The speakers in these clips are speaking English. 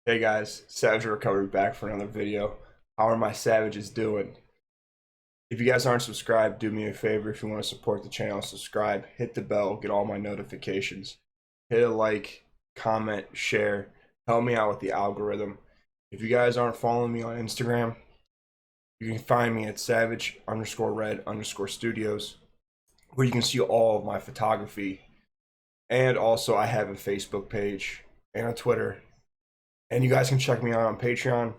Hey guys, Savage Recovery back for another video. How are my savages doing? If you guys aren't subscribed, do me a favor. If you want to support the channel, subscribe, hit the bell, get all my notifications. Hit a like, comment, share, help me out with the algorithm. If you guys aren't following me on Instagram, you can find me at savage_red_studios, where you can see all of my photography. And also I have a Facebook page and a Twitter. And you guys can check me out on Patreon.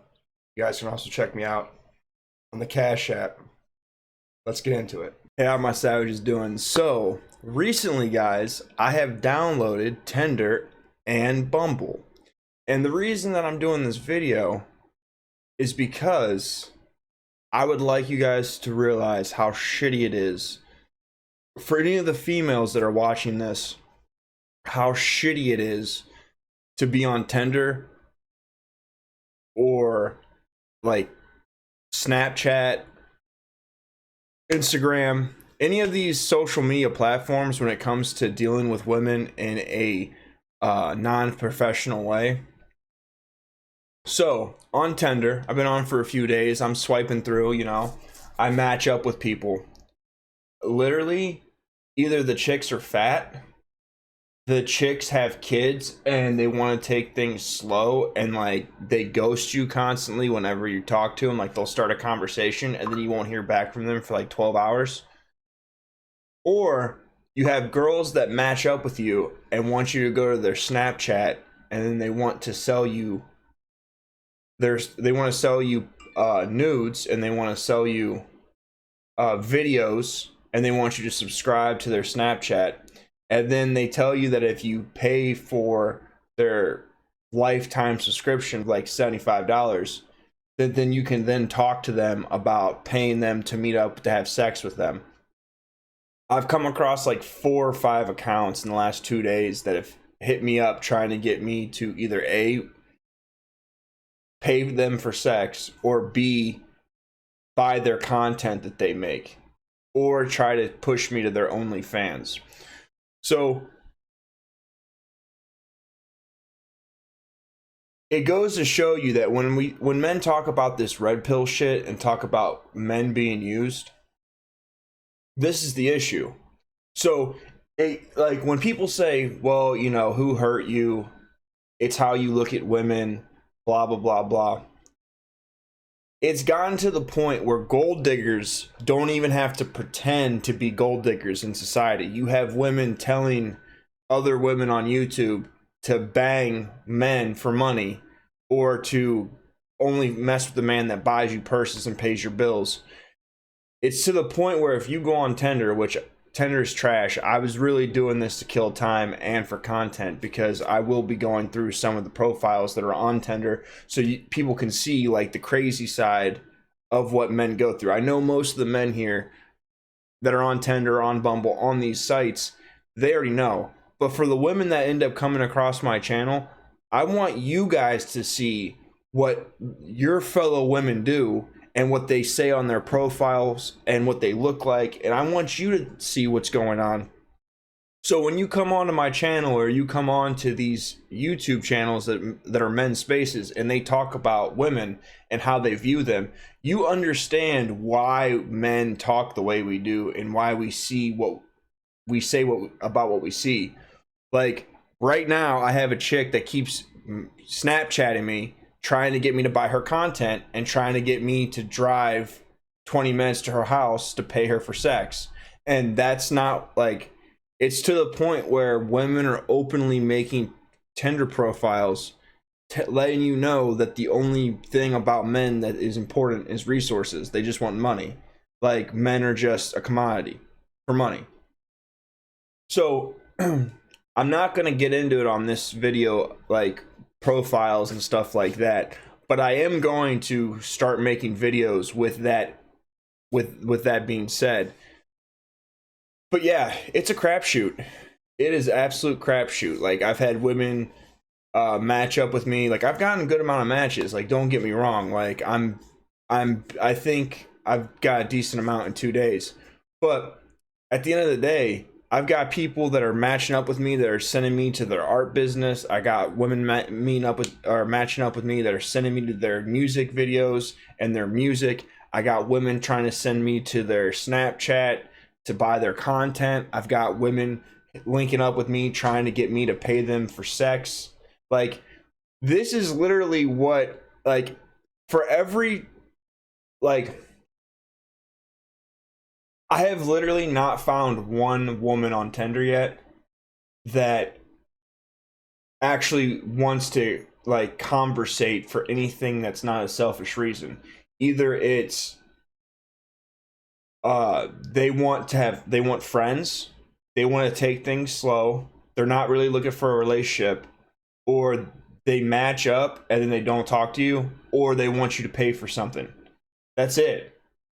You guys can also check me out on the Cash App. Let's get into it. Hey, how my savages doing? So, recently, guys, I have downloaded Tinder and Bumble. And the reason that I'm doing this video is because I would like you guys to realize how shitty it is. For any of the females that are watching this, how shitty it is to be on Tinder or like Snapchat, Instagram, any of these social media platforms when it comes to dealing with women in a non-professional way. So on Tinder, I've been on for a few days. I'm swiping through, I match up with people. Literally, either the chicks are fat, the chicks have kids and they want to take things slow, and like they ghost you constantly whenever you talk to them. Like they'll start a conversation and then you won't hear back from them for like 12 hours. Or you have girls that match up with you and want you to go to their Snapchat, and then they want to sell you nudes, and they want to sell you videos, and they want you to subscribe to their Snapchat. And then they tell you that if you pay for their lifetime subscription, like $75, then you can then talk to them about paying them to meet up to have sex with them. I've come across like 4 or 5 accounts in the last 2 days that have hit me up trying to get me to either A, pay them for sex, or B, buy their content that they make, or try to push me to their OnlyFans. So it goes to show you that when men talk about this red pill shit and talk about men being used, this is the issue. So like when people say, well, who hurt you? It's how you look at women, blah, blah, blah, blah. It's gotten to the point where gold diggers don't even have to pretend to be gold diggers in society. You have women telling other women on YouTube to bang men for money, or to only mess with the man that buys you purses and pays your bills. It's to the point where if you go on Tinder, which Tinder is trash, I was really doing this to kill time and for content, because I will be going through some of the profiles that are on Tinder so people can see like the crazy side of what men go through. I know most of the men here that are on Tinder, on Bumble, on these sites, they already know. But for the women that end up coming across my channel, I want you guys to see what your fellow women do and what they say on their profiles and what they look like. And I want you to see what's going on. So when you come onto my channel, or you come on to these YouTube channels that are men's spaces, and they talk about women and how they view them, you understand why men talk the way we do and why we see what we say about what we see. Like right now, I have a chick that keeps Snapchatting me, trying to get me to buy her content and trying to get me to drive 20 minutes to her house to pay her for sex. And that's not like, it's to the point where women are openly making Tinder profiles, letting you know that the only thing about men that is important is resources. They just want money. Like men are just a commodity for money. So I'm not going to get into it on this video, like profiles and stuff like that, but I am going to start making videos with that being said. But yeah, it's a crapshoot. It is absolute crapshoot. Like I've had women match up with me. Like I've gotten a good amount of matches. Like don't get me wrong. Like I think I've got a decent amount in 2 days. But at the end of the day, I've got people that are matching up with me that are sending me to their art business. I got women meeting up with or matching up with me that are sending me to their music videos and their music. I got women trying to send me to their Snapchat to buy their content. I've got women linking up with me trying to get me to pay them for sex. Like, this is literally what, like, for every, like, I have literally not found one woman on Tinder yet that actually wants to, like, conversate for anything that's not a selfish reason. Either it's they want friends, they want to take things slow, they're not really looking for a relationship, or they match up and then they don't talk to you, or they want you to pay for something. That's it.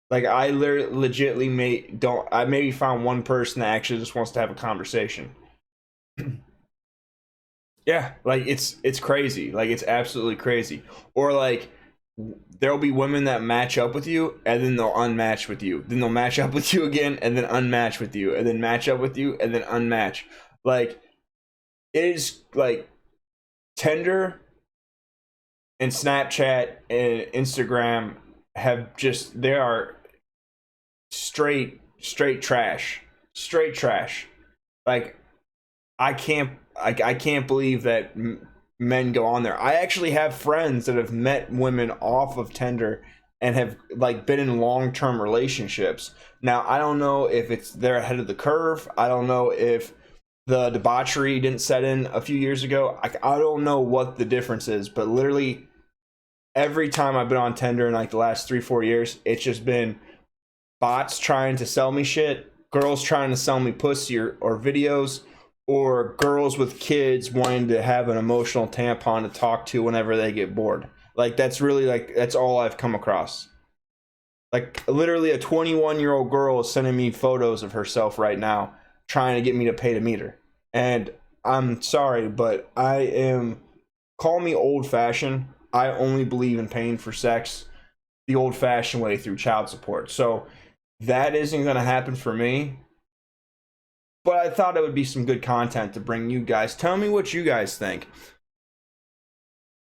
Like, I legitly I maybe found one person that actually just wants to have a conversation. Yeah, like, it's crazy. Like, it's absolutely crazy. Or, like, there'll be women that match up with you and then they'll unmatch with you. Then they'll match up with you again and then unmatch with you and then match up with you and then unmatch. Like, it is like Tinder and Snapchat and Instagram have just, they are straight trash. Straight trash. Like, I can't believe that men go on there. I actually have friends that have met women off of Tinder and have, like, been in long-term relationships. Now, I don't know if they're ahead of the curve. I don't know if the debauchery didn't set in a few years ago. I don't know what the difference is, but literally every time I've been on Tinder in, like, the last 3-4 years, it's just been bots trying to sell me shit, girls trying to sell me pussy or videos, or girls with kids wanting to have an emotional tampon to talk to whenever they get bored. Like, that's really, like, that's all I've come across. Like, literally a 21-year-old girl is sending me photos of herself right now trying to get me to pay to meet her. And I'm sorry, but call me old-fashioned. I only believe in paying for sex the old-fashioned way, through child support. So that isn't going to happen for me. But I thought it would be some good content to bring you guys. Tell me what you guys think.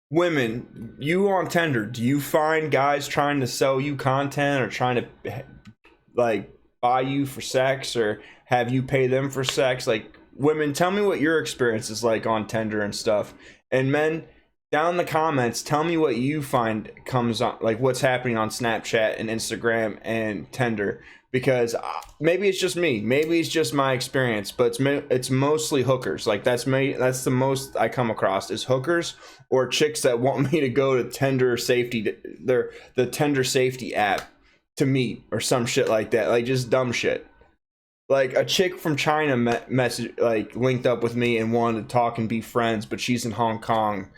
Women, you on Tinder, do you find guys trying to sell you content or trying to, like, buy you for sex, or have you pay them for sex? Like, women, tell me what your experience is like on Tinder and stuff. And men, down in the comments, tell me what you find comes on, like, what's happening on Snapchat and Instagram and Tinder. Because maybe it's just me, maybe it's just my experience, but it's mostly hookers. Like, that's the most I come across is hookers, or chicks that want me to go to Tinder safety, the Tinder safety app to meet, or some shit like that. Like, just dumb shit. Like, a chick from China linked up with me and wanted to talk and be friends, but she's in Hong Kong.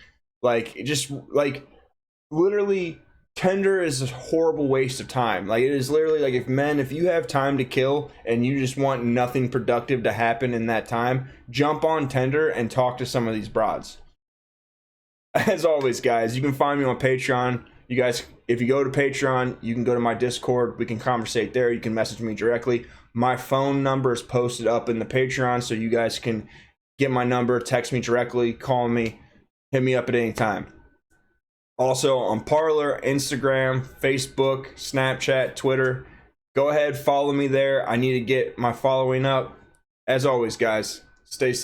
Like, just, like, literally, Tinder is a horrible waste of time. Like, it is literally, like, if you have time to kill and you just want nothing productive to happen in that time, jump on Tinder and talk to some of these broads. As always, guys, you can find me on Patreon. You guys, if you go to Patreon, you can go to my Discord. We can conversate there. You can message me directly. My phone number is posted up in the Patreon, so you guys can get my number, text me directly, call me, hit me up at any time. Also on Parler, Instagram, Facebook, Snapchat, Twitter. Go ahead, follow me there. I need to get my following up. As always, guys, stay safe.